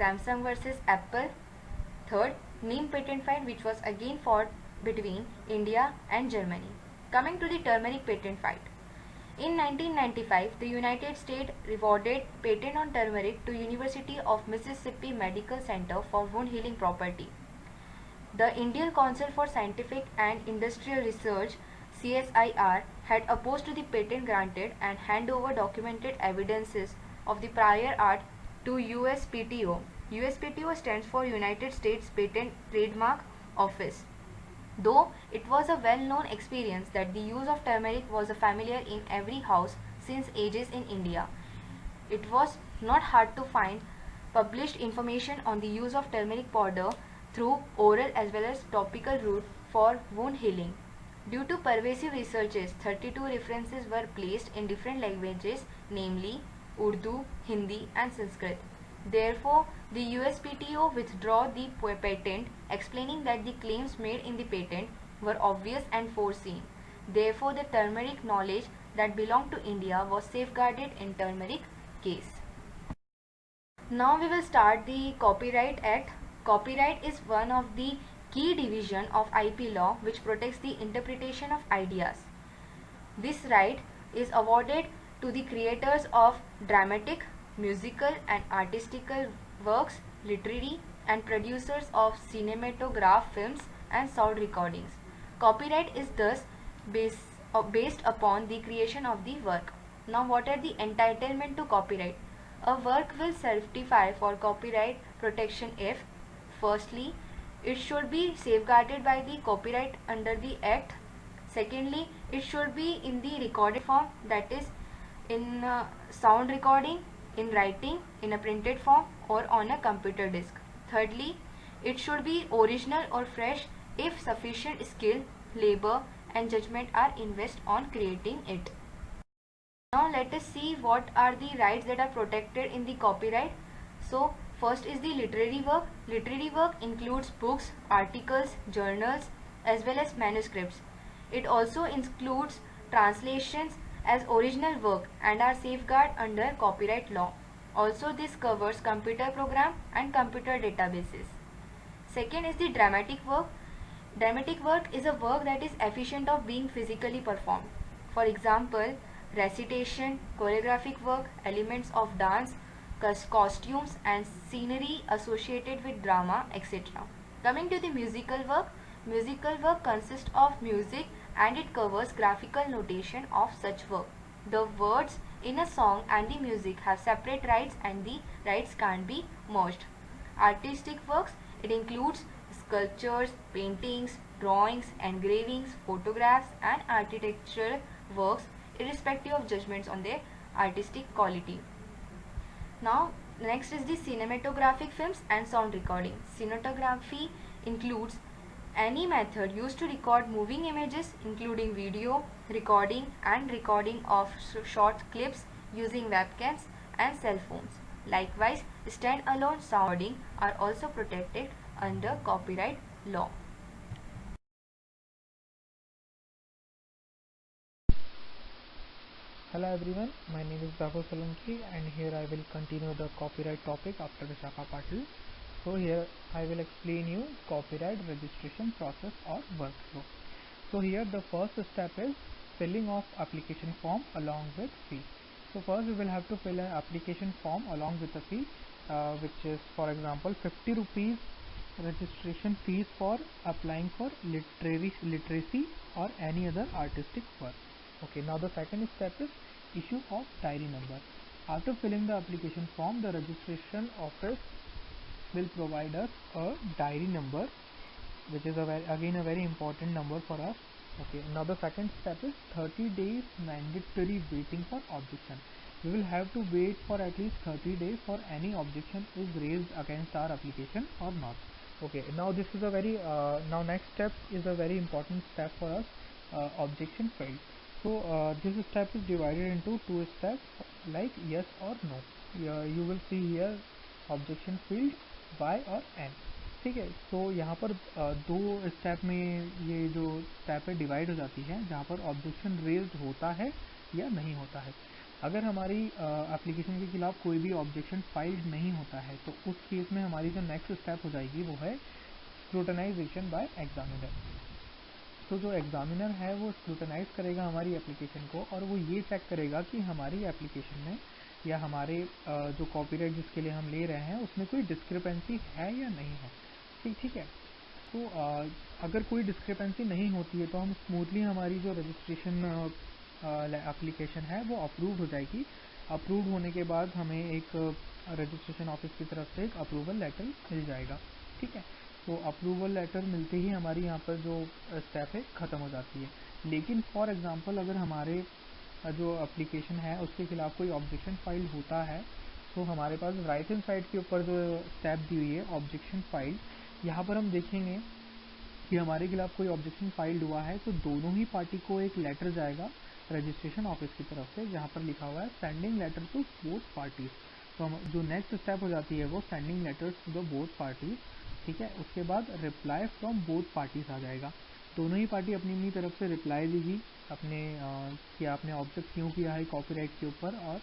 Samsung versus Apple. Third, neem patent fight, which was again fought between India and Germany. Coming to the turmeric patent fight. In 1995, the United States awarded patent on turmeric to University of Mississippi Medical Center for wound healing property. The Indian Council for Scientific and Industrial Research (CSIR) had opposed to the patent granted and hand over documented evidences of the prior art to USPTO. USPTO stands for United States Patent Trademark Office. Though it was a well-known experience that the use of turmeric was familiar in every house since ages in India, it was not hard to find published information on the use of turmeric powder through oral as well as topical route for wound healing. Due to pervasive researches, 32 references were placed in different languages, namely Urdu, Hindi and Sanskrit. Therefore, the USPTO withdrew the patent, explaining that the claims made in the patent were obvious and foreseen. Therefore, the turmeric knowledge that belonged to India was safeguarded in turmeric case. Now we will start the Copyright Act. Copyright is one of the key division of IP law which protects the interpretation of ideas. This right is awarded to the creators of dramatic, musical and artistical works, literary, and producers of cinematograph films and sound recordings. Copyright is thus based upon the creation of the work. Now what are the entitlement to copyright? A work will certify for copyright protection if, firstly, it should be safeguarded by the copyright under the act. Secondly, it should be in the recorded form, that is in sound recording, in writing, in a printed form or on a computer disk. Thirdly, it should be original or fresh if sufficient skill, labor and judgment are invested on creating it. Now let us see what are the rights that are protected in the copyright. So first is the literary work. Literary work includes books, articles, journals as well as manuscripts. It also includes translations as original work and are safeguarded under copyright law. Also this covers computer program and computer databases. Second is the dramatic work. Dramatic work is a work that is efficient of being physically performed. For example, recitation, choreographic work, elements of dance, costumes and scenery associated with drama, etc. Coming to the musical work consists of music and it covers graphical notation of such work. The words in a song and the music have separate rights and the rights can't be merged. Artistic works, it includes sculptures, paintings, drawings, engravings, photographs and architectural works irrespective of judgments on their artistic quality. Now, next is the cinematographic films and sound recording. Cinematography includes any method used to record moving images, including video, recording and recording of short clips using webcams and cell phones. Likewise, stand-alone sound recording are also protected under copyright law. Hello everyone, my name is Babo Solanki and here I will continue the copyright topic after Vishakha Patil. So here I will explain you copyright registration process or workflow. So here the first step is filling of application form along with fee. So first we will have to fill an application form along with a fee which is, for example, 50 rupees registration fees for applying for literacy or any other artistic work. Okay, now the second step is issue of diary number. After filling the application form, the registration office will provide us a diary number, which is again a very important number for us. Okay, now the second step is 30 days mandatory waiting for objection. We will have to wait for at least 30 days for any objection is raised against our application or not. Okay, now this is a very now next step is a very important step for us, objection filed. So this step is divided into two steps like yes or no. You will see here objection field y और n. ठीक है, तो यहाँ पर दो स्टेप में ये जो स्टेप है डिवाइड हो जाती है, जहाँ पर ऑब्जेक्शन रेज्ड होता है या नहीं होता है. अगर हमारी एप्लीकेशन के खिलाफ कोई भी ऑब्जेक्शन फाइल्ड नहीं होता है तो उस केस में हमारी जो नेक्स्ट स्टेप हो जाएगी वो है स्क्रूटनाइजेशन बाय एग्जामिनर. तो जो एग्जामिनर है वो स्क्रूटनाइज करेगा हमारी एप्लीकेशन को और वो ये चेक करेगा कि हमारी एप्लीकेशन में या हमारे जो कॉपीराइट जिसके लिए हम ले रहे हैं उसमें कोई डिस्क्रिपेंसी है या नहीं है. ठीक है, तो अगर कोई डिस्क्रिपेंसी नहीं होती है तो हम स्मूथली हमारी जो रजिस्ट्रेशन एप्लीकेशन है वो अप्रूव हो जाएगी. अप्रूव होने के बाद हमें एक रजिस्ट्रेशन ऑफिस की तरफ से एक अप्रूवल लेटर मिल जाएगा. ठीक है, तो अप्रूवल लेटर मिलते ही हमारी यहाँ पर जो स्टेप है ख़त्म हो जाती है. लेकिन फॉर एग्जांपल अगर हमारे जो एप्लीकेशन है उसके खिलाफ कोई ऑब्जेक्शन फाइल होता है तो हमारे पास राइट हैंड साइड के ऊपर जो स्टेप दी हुई है ऑब्जेक्शन फाइल, यहाँ पर हम देखेंगे कि हमारे खिलाफ कोई ऑब्जेक्शन फाइल्ड हुआ है तो दोनों ही पार्टी को एक लेटर जाएगा रजिस्ट्रेशन ऑफिस की तरफ से जहाँ पर लिखा हुआ है sending letter to both parties. तो हम जो नेक्स्ट स्टेप हो जाती है वो sending letters to the both parties. ठीक है, उसके बाद रिप्लाई फ्रॉम बोथ पार्टीज आ जाएगा. दोनों ही पार्टी अपनी अपनी तरफ से रिप्लाई देगी अपने कि आपने ऑब्जेक्ट क्यों किया है कॉपीराइट के ऊपर. और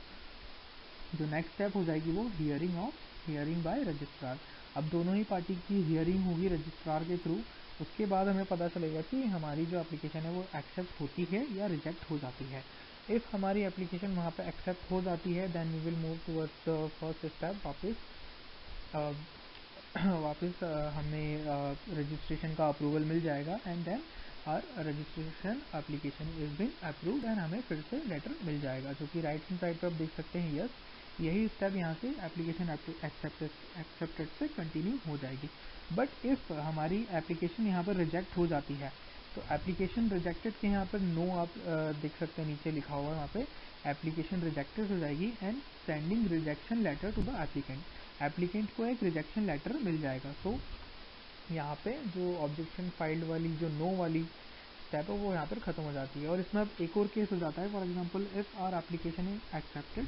जो नेक्स्ट स्टेप हो जाएगी वो हियरिंग बाय रजिस्ट्रार. अब दोनों ही पार्टी की हियरिंग होगी रजिस्ट्रार के थ्रू. उसके बाद हमें पता चलेगा कि हमारी जो एप्लीकेशन है वो एक्सेप्ट होती है या रिजेक्ट हो जाती है. इफ़ हमारी एप्लीकेशन वहाँ पे एक्सेप्ट हो जाती है then we will move towards the first step. वापस हमें रजिस्ट्रेशन का अप्रूवल मिल जाएगा and then our registration application is been approved and हमें फिर से लेटर मिल जाएगा जो कि राइट हैंड साइड पर आप देख सकते हैं. यस, यही स्टेप यहाँ से एप्लीकेशन एक्सेप्टेड से कंटिन्यू हो जाएगी. बट इफ़ हमारी एप्लीकेशन यहाँ पर रिजेक्ट हो जाती है तो एप्लीकेशन रिजेक्टेड के यहाँ पर नो आप देख सकते हैं नीचे लिखा हुआ है वहाँ पे एप्लीकेशन रिजेक्टेड हो जाएगी and sending rejection letter to the applicant. Applicant को एक रिजेक्शन लेटर मिल जाएगा. सो यहाँ पे जो ऑब्जेक्शन फाइल्ड वाली जो नो वाली स्टेप है वो यहाँ पर ख़त्म हो जाती है. और इसमें अब एक और केस हो जाता है. For example if our application is accepted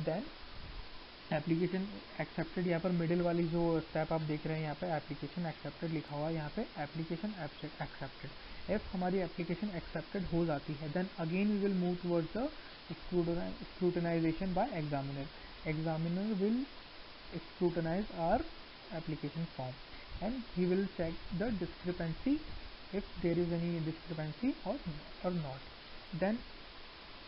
then application accepted, यहाँ पर मिडिल वाली जो स्टेप आप देख रहे हैं यहाँ पे एप्लीकेशन एक्सेप्टेड लिखा हुआ है, यहाँ पे एप्लीकेशन एक्सेप्टेड. इफ़ हमारी एप्लीकेशन एक्सेप्टेड हो जाती है then again we will move towards the scrutinization by examiner. Examiner will scrutinize our application form and he will check the discrepancy if there is any discrepancy or not. Then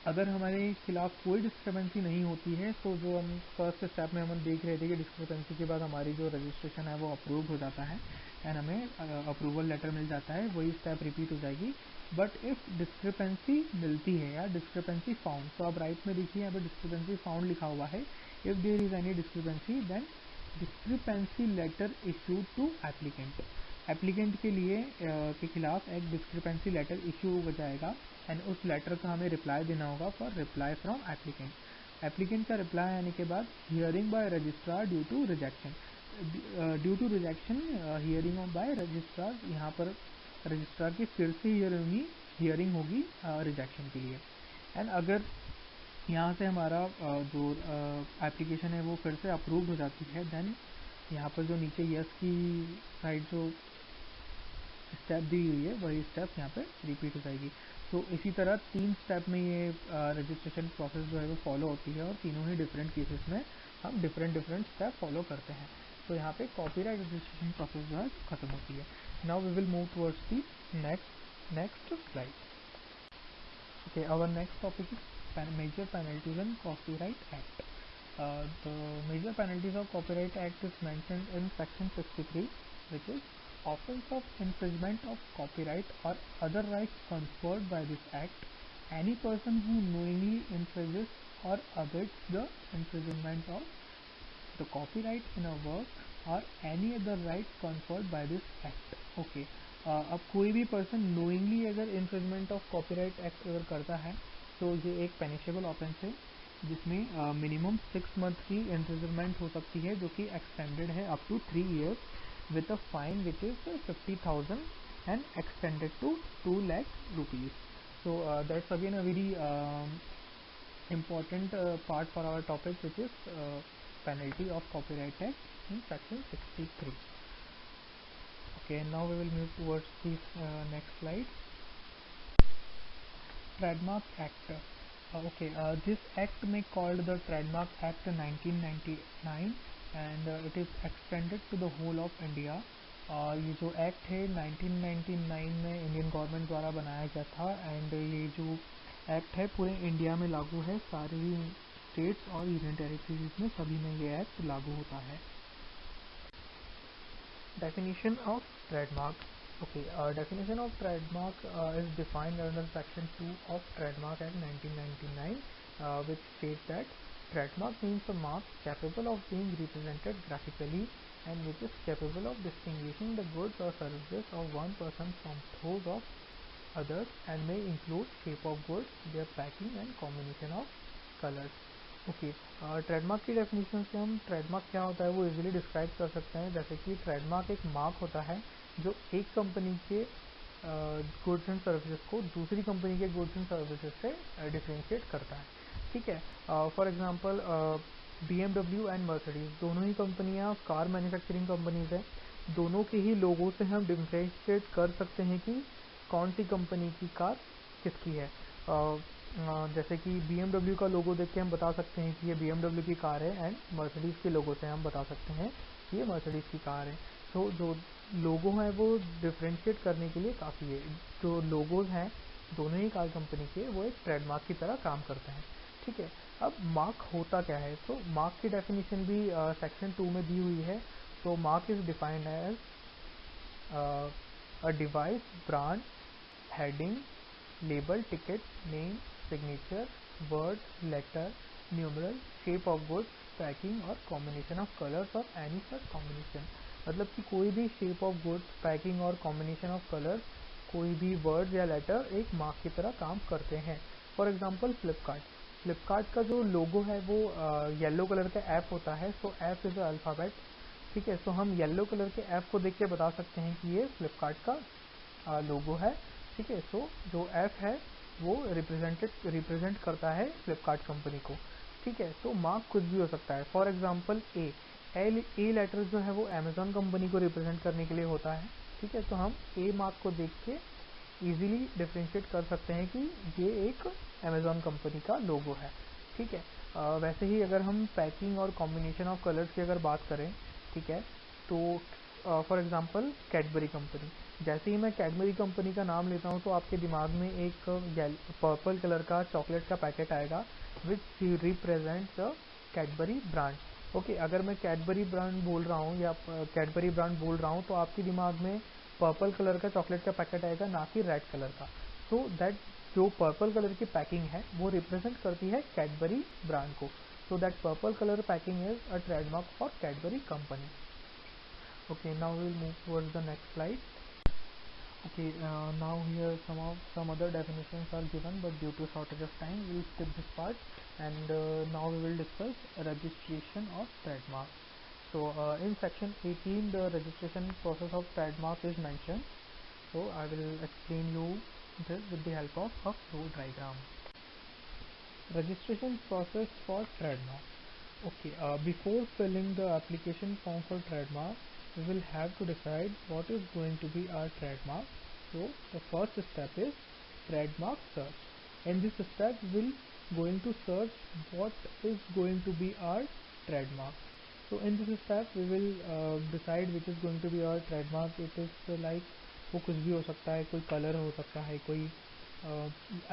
अगर हमारे खिलाफ कोई डिस्क्रिपेंसी नहीं होती है, तो जो हम फर्स्ट स्टेप में हम देख रहे थे कि डिस्क्रिपेंसी के बाद हमारी जो रजिस्ट्रेशन है वो अप्रूव हो जाता है एंड हमें अप्रूवल लेटर मिल जाता है, वही स्टेप रिपीट हो जाएगी। बट इफ़ डिस्क्रिपेंसी मिलती है या डिस्क्रिपेंसी फाउंड, तो आप राइट में देखिए यहाँ पर डिस्क्रिपेंसी फाउंड लिखा हुआ है। If there is any discrepancy then discrepancy letter issued to applicant, applicant के लिए के खिलाफ एक डिस्क्रिपेंसी लेटर इशू हो जाएगा एंड उस लेटर का हमें रिप्लाई देना होगा for reply from applicant. Applicant का रिप्लाई आने के बाद hearing by registrar due to rejection, hearing by registrar, यहाँ पर रजिस्ट्रार की फिर से हियरिंग होगी रिजेक्शन के लिए। एंड अगर यहाँ से हमारा जो एप्लीकेशन है वो फिर से अप्रूव हो जाती है, देन यहाँ पर जो नीचे यस की साइड जो स्टेप दी हुई है वही स्टेप यहाँ पे रिपीट हो जाएगी। तो इसी तरह 3 स्टेप में ये रजिस्ट्रेशन प्रोसेस जो है वो फॉलो होती है और तीनों ही डिफरेंट केसेस में हम डिफरेंट स्टेप फॉलो करते हैं। तो यहाँ पे कॉपीराइट रजिस्ट्रेशन प्रोसेस जो है खत्म होती है। Now we will move towards the next slide. Okay, our next topic is major penalties in Copyright Act. The major penalties of Copyright Act is mentioned in section 63, which is offense of infringement of copyright or other rights conferred by this act. Any person who knowingly infringes or abets the infringement of the copyright in a work or any other right conferred by this act. Okay. अब कोई भी पर्सन नोइंगली अगर इन्फ्रिंजमेंट ऑफ कॉपीराइट एक्ट अगर करता है तो ये एक पेनिशेबल ऑफेंस है, जिसमें मिनिमम 6 मंथ की इम्प्रिजनमेंट हो सकती है, जो कि एक्सटेंडेड है up to 3 years with a fine which is 50,000 and extended to 2 lakh rupees. So that's again a very important part for our topic, which is penalty of Copyright Act in section 63. Okay, now we will move towards the next slide. Trademark Act. This act may called the Trademark Act 1999 and it is extended to the whole of India. ये जो एक्ट है 1999 में इंडियन गवर्नमेंट द्वारा बनाया गया था एंड ये जो एक्ट है पूरे इंडिया में लागू है, सारे स्टेट्स और यूनियन टेरिटरीज में सभी में ये एक्ट लागू होता है। Definition of trademark. Okay, definition of trademark is defined under section 2 of Trademark Act 1999, which states that trademark means a mark capable of being represented graphically and which is capable of distinguishing the goods or services of one person from those of others and may include shape of goods, their packing and combination of colors. Okay, trademark की डेफिनेशन से हम ट्रेडमार्क क्या होता है वो इजीली डिस्क्राइब कर सकते हैं। जैसे कि ट्रेडमार्क एक मार्क होता है जो एक कंपनी के गुड्स एंड सर्विसेज को दूसरी कंपनी के गुड्स एंड सर्विसेज से डिफरेंशिएट करता है। ठीक है, for example BMW and Mercedes दोनों ही कंपनियां कार मैन्युफैक्चरिंग कंपनीज हैं, दोनों के ही लोगों से हम डिफरेंशिएट कर सकते हैं कि कौन सी कंपनी की कार किसकी है। जैसे कि BMW का लोगो देख के हम बता सकते हैं कि ये BMW की कार है एंड मर्सिडीज़ के लोगो से हम बता सकते हैं कि ये मर्सिडीज़ की कार है। तो जो लोगो हैं वो डिफरेंशिएट करने के लिए काफ़ी है। जो लोगोज हैं दोनों ही कार कंपनी के वो एक ट्रेडमार्क की तरह काम करते हैं। ठीक है, अब मार्क होता क्या है? तो मार्क की डेफिनेशन भी सेक्शन 2 में दी हुई है। तो mark is defined as a device, brand, heading, label, ticket, name, signature, word, letter, numeral, shape of goods, packing और कॉम्बिनेशन ऑफ कलर्स और एनी सच कॉम्बिनेशन। मतलब कि कोई भी शेप ऑफ गुड्स, पैकिंग और कॉम्बिनेशन ऑफ कलर्स, कोई भी वर्ड या लेटर एक मार्क की तरह काम करते हैं। फॉर एग्जांपल फ्लिपकार्ट का जो लोगो है वो येलो कलर का ऐप होता है। सो ऐप इज़ अल्फ़ाबेट। ठीक है, सो हम येलो कलर के ऐप को देख के बता सकते हैं कि ये फ्लिपकार्ट का लोगो है। ठीक है, सो जो ऐप है वो रिप्रेजेंट करता है फ्लिपकार्ट कंपनी को। ठीक है, तो मार्क कुछ भी हो सकता है। फॉर एग्जांपल ए लेटर जो है वो अमेज़ॉन कंपनी को रिप्रेजेंट करने के लिए होता है। ठीक है, तो हम ए मार्क को देख के इजीली डिफरेंशिएट कर सकते हैं कि ये एक अमेज़ॉन कंपनी का लोगो है। ठीक है, वैसे ही अगर हम पैकिंग और कॉम्बिनेशन ऑफ कलर्स की अगर बात करें, ठीक है, तो फॉर एग्जांपल कैडबरी कंपनी। जैसे ही मैं कैडबरी कंपनी का नाम लेता हूँ तो आपके दिमाग में एक पर्पल कलर का चॉकलेट का पैकेट आएगा विच represents a Cadbury brand. Okay, अगर मैं कैडबरी ब्रांड बोल रहा हूँ या कैडबरी ब्रांड बोल रहा हूँ तो आपके दिमाग में पर्पल कलर का चॉकलेट का पैकेट आएगा, ना कि रेड कलर का। सो दैट जो पर्पल कलर की पैकिंग है वो रिप्रेजेंट करती है कैडबरी ब्रांड को। So that purple colour packing is a trademark for Cadbury company. Okay, now we will move towards the next slide. Okay, now here some other definitions are given, but due to shortage of time we will skip this part, and now we will discuss registration of trademark. So in section 18 the registration process of trademark is mentioned. So I will explain you this with the help of a flow diagram. Registration process for trademark. Okay, before filling the application form for trademark, we will have to decide what is going to be our trademark. So the first step is trademark search. In this step we will going to search what is going to be our trademark. So in this step we will decide which is going to be our trademark. It is like वो कुछ भी हो सकता है, कोई कलर हो सकता है, कोई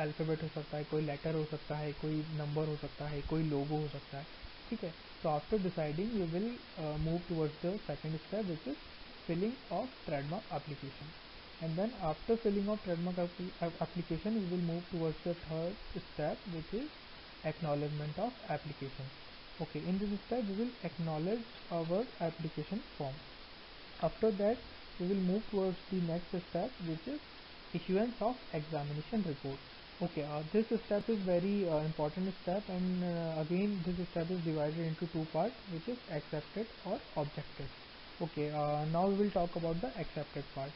अल्फ़ाबेट हो सकता है, कोई लेटर हो सकता है, कोई नंबर हो सकता है, कोई लोगो हो सकता है, ठीक है। So after deciding we will move towards the second step, which is filling of trademark application, and then after filling of trademark application we will move towards the third step, which is acknowledgement of application. Okay, in this step we will acknowledge our application form. After that we will move towards the next step, which is issuance of examination report. Okay, this step is very important step, and again this step is divided into two parts, which is accepted or objected. Okay, now we will talk about the accepted part.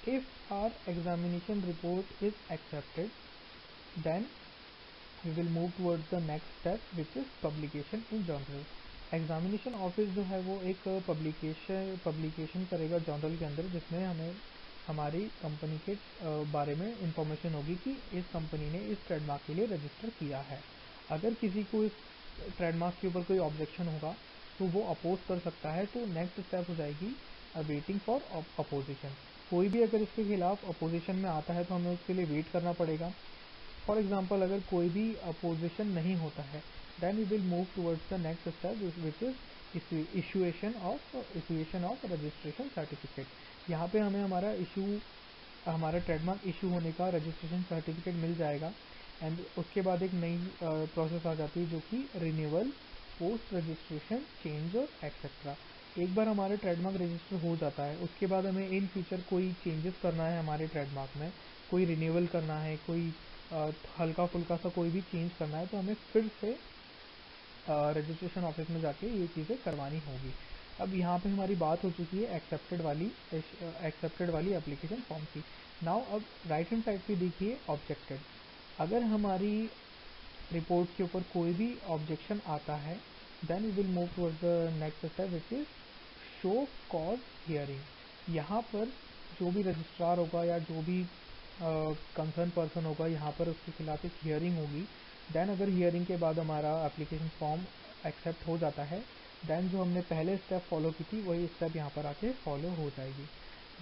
If our examination report is accepted, then we will move towards the next step, which is publication in journal. Examination office जो है वो एक पब्लिकेशन करेगा जर्नल के अंदर, जिसमें हमें हमारी कंपनी के बारे में इंफॉर्मेशन होगी कि इस कंपनी ने इस ट्रेडमार्क के लिए रजिस्टर किया है। अगर किसी को इस ट्रेडमार्क के ऊपर कोई ऑब्जेक्शन होगा तो वो अपोज कर सकता है। तो नेक्स्ट स्टेप हो जाएगी वेटिंग फॉर अपोजिशन। कोई भी अगर इसके खिलाफ अपोजिशन में आता है तो हमें उसके लिए वेट करना पड़ेगा। फॉर एग्जाम्पल अगर कोई भी अपोजिशन नहीं होता है, then we will move towards the next step, which is issuation of registration certificate. यहाँ पे हमें हमारा ट्रेडमार्क इशू होने का रजिस्ट्रेशन सर्टिफिकेट मिल जाएगा, एंड उसके बाद एक नई प्रोसेस आ जाती है जो कि रिन्यूअल, पोस्ट रजिस्ट्रेशन, चेंज और एक्सेट्रा। एक बार हमारा ट्रेडमार्क रजिस्टर हो जाता है, उसके बाद हमें इन फ्यूचर कोई चेंजेस करना है हमारे ट्रेडमार्क में, कोई रिन्यूअल करना है, कोई हल्का फुल्का सा कोई भी चेंज करना है, तो हमें फिर से रजिस्ट्रेशन ऑफिस में जाके ये चीज़ें करवानी होगी। अब यहाँ पे हमारी बात हो चुकी है एक्सेप्टेड वाली एप्लीकेशन फॉर्म की। नाउ अब राइट हैंड साइड पे देखिए ऑब्जेक्टेड। अगर हमारी रिपोर्ट के ऊपर कोई भी ऑब्जेक्शन आता है, then we will move towards the next step, which is show cause hearing. यहाँ पर जो भी रजिस्ट्रार होगा या जो भी कंसर्न पर्सन होगा, यहाँ पर उसके खिलाफ एक हियरिंग होगी। देन अगर हियरिंग के बाद हमारा एप्लीकेशन फॉर्म एक्सेप्ट हो जाता है, देन जो हमने पहले स्टेप फॉलो की थी वही स्टेप यहाँ पर आके फॉलो हो जाएगी।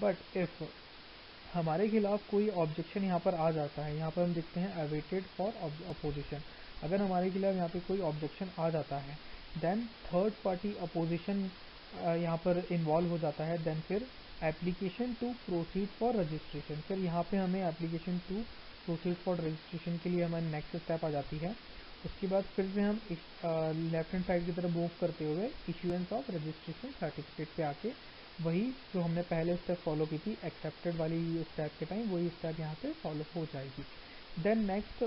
बट इफ़ हमारे खिलाफ कोई ऑब्जेक्शन यहाँ पर आ जाता है, यहाँ पर हम देखते हैं अवेटेड फॉर अपोजिशन। अगर हमारे खिलाफ यहाँ पे कोई ऑब्जेक्शन आ जाता है, देन थर्ड पार्टी अपोजिशन यहाँ पर इन्वॉल्व हो जाता है। देन फिर application to proceed for registration, फिर यहाँ पे हमें application to proceed for registration के लिए हमारी नेक्स्ट स्टेप आ जाती है। उसके बाद फिर से हम लेफ्ट हैंड साइड की तरफ मूव करते हुए इशूएंस ऑफ रजिस्ट्रेशन सर्टिफिकेट पे आके वही जो हमने पहले स्टेप फॉलो की थी एक्सेप्टेड वाली स्टेप के टाइम, वही स्टेप यहाँ पे फॉलो हो जाएगी। देन नेक्स्ट,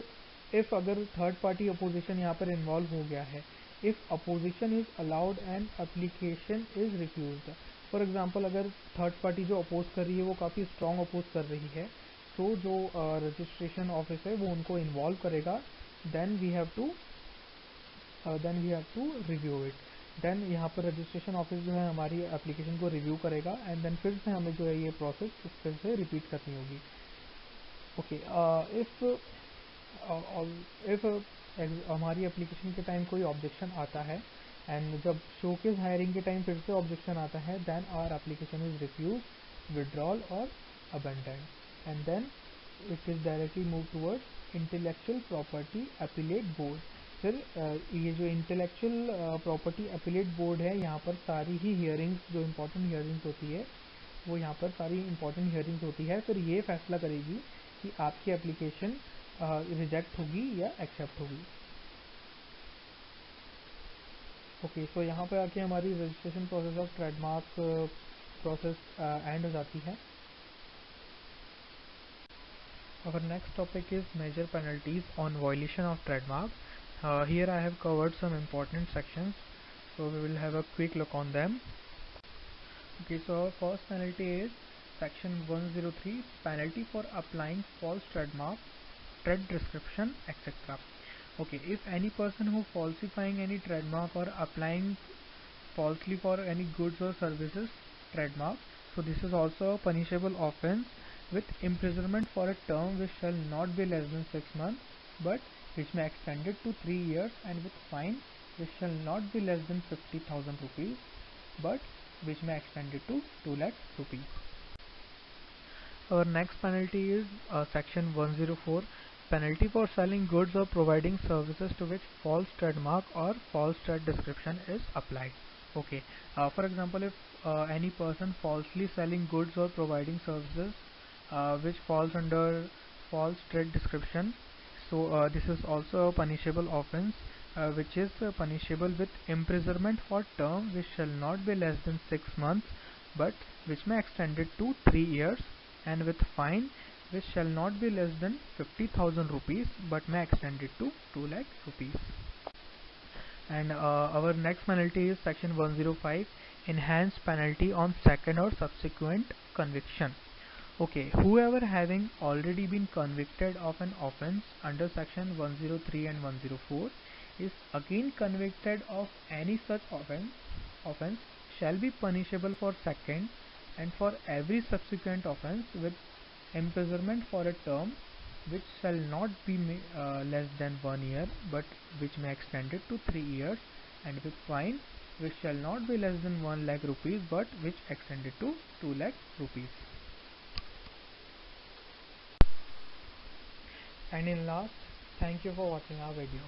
इफ़ अगर थर्ड पार्टी अपोजिशन यहाँ पर इन्वॉल्व हो गया है, if opposition is allowed and application is refused. For example अगर थर्ड पार्टी जो अपोज कर रही है वो काफ़ी स्ट्रॉन्ग अपोज कर रही है, तो जो रजिस्ट्रेशन ऑफिस है वो उनको इन्वॉल्व करेगा। Then we have to review it. Then यहाँ पर रजिस्ट्रेशन ऑफिस जो है हमारी एप्लीकेशन को रिव्यू करेगा, एंड देन फिर से हमें जो है ये प्रोसेस फिर से रिपीट करनी होगी। ओके, इफ़ हमारी एप्लीकेशन के टाइम कोई ऑब्जेक्शन आता है, एंड जब शोकेस हायरिंग के टाइम फिर से ऑब्जेक्शन आता है, then our application is refuse, withdrawal और abandon, and then it is directly move towards intellectual property appellate board. फिर ये जो इंटेलेक्चुअल प्रॉपर्टी अपीलेट बोर्ड है, यहाँ पर सारी ही हियरिंग्स, जो इम्पोर्टेंट हियरिंग्स होती है, वो यहाँ पर सारी इम्पोर्टेंट हियरिंग्स होती है। फिर ये फैसला करेगी कि आपकी एप्लीकेशन रिजेक्ट होगी या एक्सेप्ट होगी। ओके, सो यहाँ पे आके हमारी registration process of trademark process and हो जाती है। Our next topic is major penalties on violation of trademark. Here I have covered some important sections, so we will have a quick look on them. Okay, so our first penalty is section 103, penalty for applying false trademark, trade description, etc. Okay, if any person who falsifying any trademark or applying falsely for any goods or services trademark, so this is also a punishable offense with imprisonment for a term which shall not be less than 6 months but which may extended to 3 years, and with fine which shall not be less than 50,000 rupees but which may extended to 2 lakh rupees. Our next penalty is section 104, penalty for selling goods or providing services to which false trademark or false trade description is applied. Okay, for example, if any person falsely selling goods or providing services which falls under false trade description, so this is also a punishable offense which is punishable with imprisonment for term which shall not be less than 6 months but which may extended to 3 years, and with fine which shall not be less than 50,000 rupees but may extended to 2 lakh rupees. And our next penalty is section 105, enhanced penalty on second or subsequent conviction. Okay, whoever having already been convicted of an offense under section 103 and 104 is again convicted of any such offense shall be punishable for second and for every subsequent offense with imprisonment for a term which shall not be less than 1 year but which may extended to 3 years, and with fine which shall not be less than 1 lakh rupees but which extended to 2 lakh rupees. And in last, thank you for watching our video.